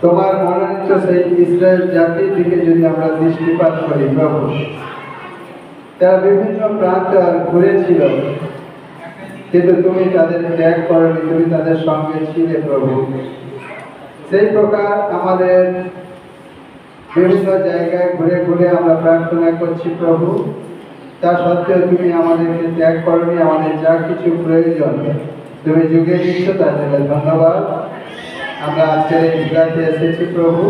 তোমার মনোনীত সেই ইসরায়েল জাতির দিকে যদি আমরা দৃষ্টিপাত করি প্রভু, তারা বিভিন্ন প্রান্ত ঘুরেছিল, কিন্তু তুমি তাদের ত্যাগ করনি, তুমি তাদের সঙ্গে ছিলে প্রভু। সেই প্রকার আমাদের বিভিন্ন জায়গায় ঘুরে ঘুরে আমরা প্রার্থনা করছি প্রভু, তা সত্ত্বেও তুমি আমাদেরকে ত্যাগ করনি। আমাদের যা কিছু প্রয়োজন তুমি যুগে দিচ্ছ, তার জন্য ধন্যবাদ। আমরা আজকে ইসরায়েলে এসেছি প্রভু,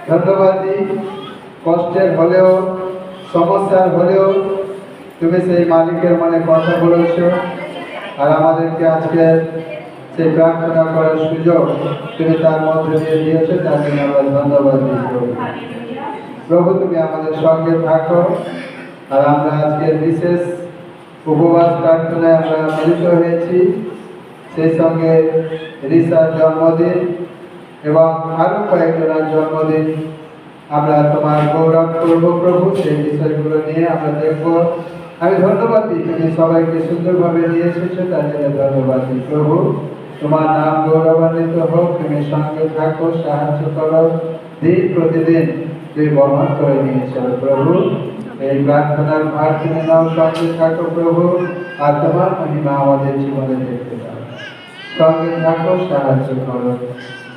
ধন্যবাদ দিই। কষ্টের হলেও, সমস্যার হলেও তুমি সেই মালিকের মনে কথা বলেছ, আর আমাদেরকে আজকে সেই প্রার্থনা করার সুযোগ তুমি তার মধ্যে দিয়ে দিয়েছো, তার জন্য আমরা ধন্যবাদ দিই প্রভু। প্রভু তুমি আমাদের সঙ্গে থাকো, আর আমরা আজকের বিশেষ উপবাস প্রার্থনায় আমরা মিলিত হয়েছি। সেই সঙ্গে রিসার জন্মদিন এবং আরও কয়েকজনের জন্মদিন আমরা তোমার গৌরব করব প্রভু। সেই বিষয়গুলো নিয়ে আমরা দেখব। আমি ধন্যবাদ দিই, তুমি সবাইকে সুন্দরভাবে নিয়ে এসেছো, তার জন্য ধন্যবাদ দিই প্রভু। তোমার নাম গৌরবান্বিত হোক। তুমি সঙ্গে থাকো, সাহায্য করো, দিন প্রতিদিন তুমি বহন করে নিয়েছো প্রভু। এই প্রার্থনার ভার তুমি নাও, সঙ্গে থাকো প্রভু, আর তোমার মহিমা আমাদের জীবনে দেখতে দাও। সঙ্গে থাকো, সাহায্য করো,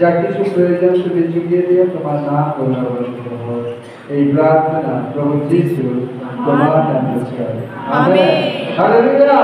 যা কিছু প্রয়োজন তুমি যুগিয়ে দিও। তোমার নাম গৌরবান্বিত হোক। এই প্রার্থনা প্রভু যিশু তোমার নামে চাই। আমেন। হালেলুয়া।